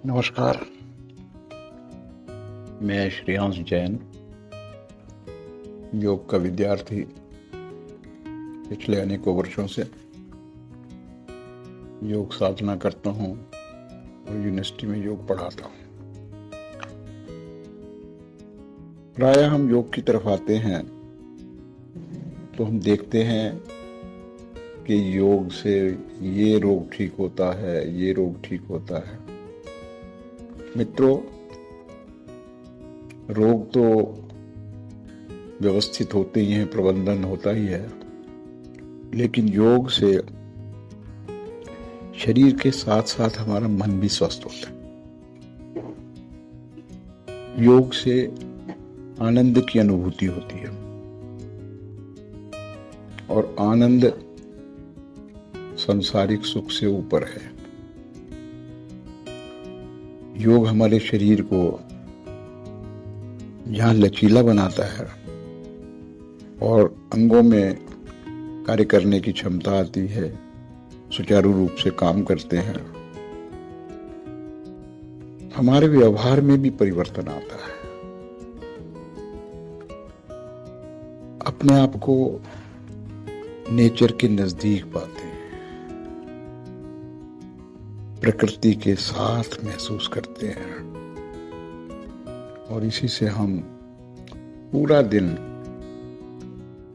नमस्कार, मैं श्रेयांश जैन, योग का विद्यार्थी पिछले अनेकों वर्षों से योग साधना करता हूँ और यूनिवर्सिटी में योग पढ़ाता हूँ। प्रायः हम योग की तरफ आते हैं तो हम देखते हैं कि योग से ये रोग ठीक होता है, ये रोग ठीक होता है। मित्रों, रोग तो व्यवस्थित होते ही हैं, प्रबंधन होता ही है, लेकिन योग से शरीर के साथ साथ हमारा मन भी स्वस्थ होता है। योग से आनंद की अनुभूति होती है और आनंद सांसारिक सुख से ऊपर है। योग हमारे शरीर को जहाँ लचीला बनाता है और अंगों में कार्य करने की क्षमता आती है, सुचारू रूप से काम करते हैं, हमारे व्यवहार में भी परिवर्तन आता है। अपने आप को नेचर के नजदीक पाते हैं, प्रकृति के साथ महसूस करते हैं और इसी से हम पूरा दिन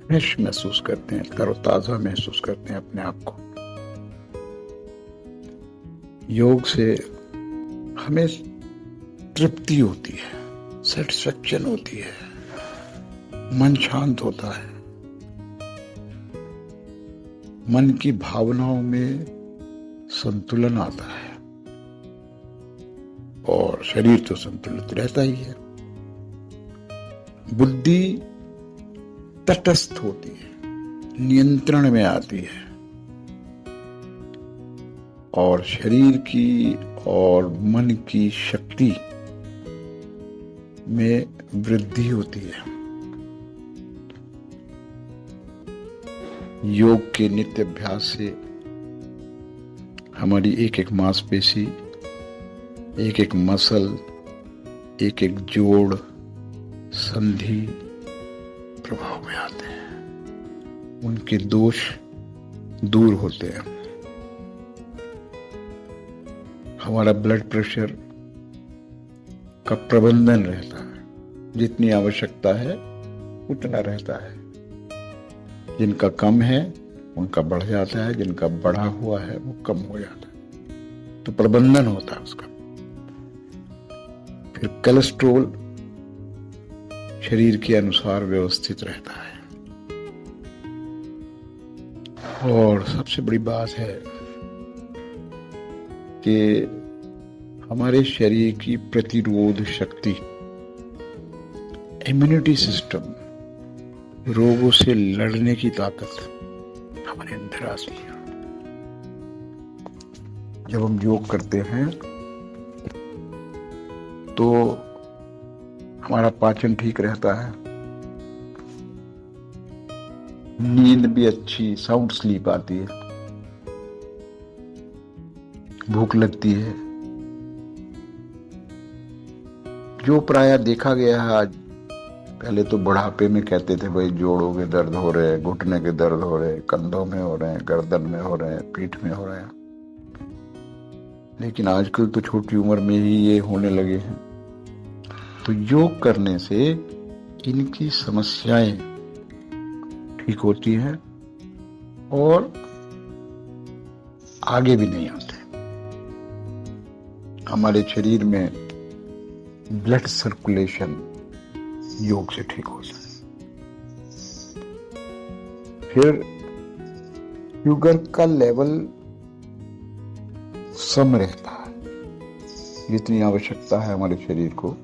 फ्रेश महसूस करते हैं, तरोताजा महसूस करते हैं अपने आप को। योग से हमें तृप्ति होती है, सेटिस्फैक्शन होती है, मन शांत होता है, मन की भावनाओं में संतुलन आता है और शरीर तो संतुलित रहता ही है। बुद्धि तटस्थ होती है, नियंत्रण में आती है और शरीर की और मन की शक्ति में वृद्धि होती है। योग के नित्य अभ्यास से हमारी एक एक मांसपेशी, एक एक मसल, एक एक जोड़, संधि प्रभाव में आते हैं, उनके दोष दूर होते हैं। हमारा ब्लड प्रेशर का प्रबंधन रहता है, जितनी आवश्यकता है उतना रहता है। जिनका कम है उनका बढ़ जाता है, जिनका बढ़ा हुआ है वो कम हो जाता है, तो प्रबंधन होता है उसका। फिर कोलेस्ट्रॉल शरीर के अनुसार व्यवस्थित रहता है और सबसे बड़ी बात है कि हमारे शरीर की प्रतिरोध शक्ति, इम्यूनिटी सिस्टम, रोगों से लड़ने की ताकत हमारे अंदर आती है। जब हम योग करते हैं तो हमारा पाचन ठीक रहता है, नींद भी अच्छी, साउंड स्लीप आती है, भूख लगती है। जो प्रायः देखा गया है आज, पहले तो बुढ़ापे में कहते थे भाई जोड़ों के दर्द हो रहे हैं, घुटने के दर्द हो रहे हैं, कंधों में हो रहे हैं, गर्दन में हो रहे हैं, पीठ में हो रहे हैं, लेकिन आजकल तो छोटी उम्र में ही ये होने लगे हैं। तो योग करने से इनकी समस्याएं ठीक होती हैं और आगे भी नहीं आते। हमारे शरीर में ब्लड सर्कुलेशन योग से ठीक होता है। फिर शुगर का लेवल सम रहता है, जितनी आवश्यकता है हमारे शरीर को।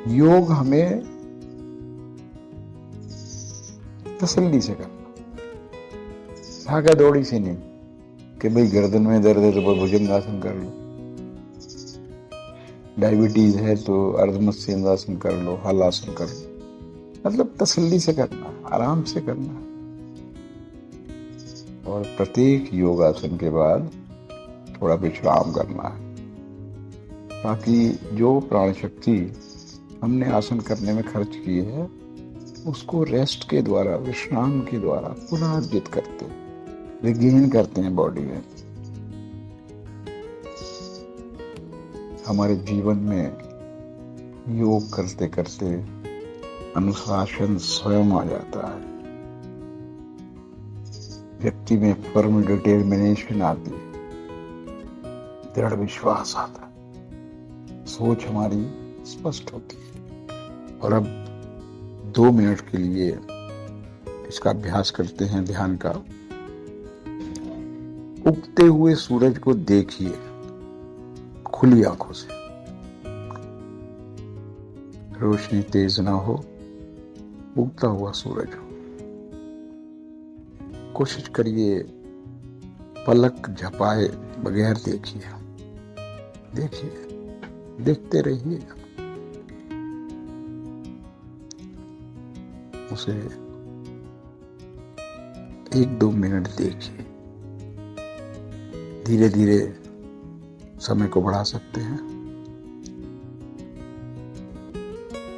योग हमें तसल्ली से करना, भागा दौड़ी से नहीं कि भाई गर्दन में दर्द है तो भुजंगासन कर लो, डायबिटीज है तो अर्धमत्स्येंद्रासन कर लो, हलासन कर लो। मतलब तसल्ली से करना, आराम से करना। और प्रत्येक योगासन के बाद थोड़ा विश्राम करना है, ताकि जो प्राण शक्ति हमने आसन करने में खर्च की है उसको रेस्ट के द्वारा, विश्राम के द्वारा पुनर्जित करते, रिगेन करते हैं बॉडी में। हमारे जीवन में योग करते करते अनुशासन स्वयं आ जाता है, व्यक्ति में फर्म डिटर्मिनेशन आती है, दृढ़ विश्वास आता है, सोच हमारी स्पष्ट होती है। और अब 2 मिनट के लिए इसका अभ्यास करते हैं ध्यान का। उगते हुए सूरज को देखिए खुली आंखों से, रोशनी तेज ना हो, उगता हुआ सूरज हो। कोशिश करिए पलक झपाए बगैर देखिए, देखते रहिए उसे। 1-2 मिनट देखिए, धीरे धीरे समय को बढ़ा सकते हैं।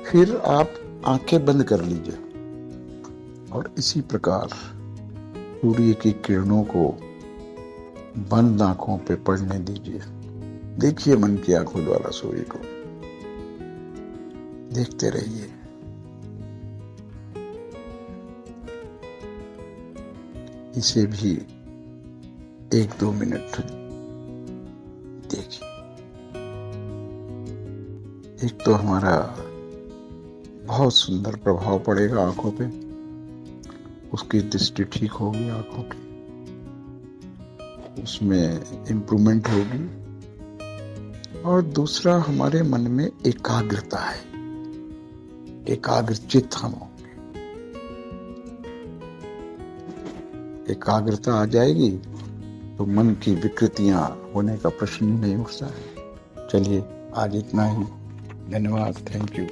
फिर आप आंखें बंद कर लीजिए और इसी प्रकार सूर्य की किरणों को बंद आंखों पे पड़ने दीजिए। देखिए मन की आंखों द्वारा सूर्य को, देखते रहिए। इसे भी 1-2 मिनट देखिए। एक तो हमारा बहुत सुंदर प्रभाव पड़ेगा आंखों पे, उसकी दृष्टि ठीक होगी आंखों की, उसमें इम्प्रूवमेंट होगी। और दूसरा, हमारे मन में एकाग्रता है, एकाग्रचित्त हम होंगे। एकाग्रता आ जाएगी तो मन की विकृतियां होने का प्रश्न ही नहीं उठता है। चलिए आज इतना ही, धन्यवाद, थैंक यू।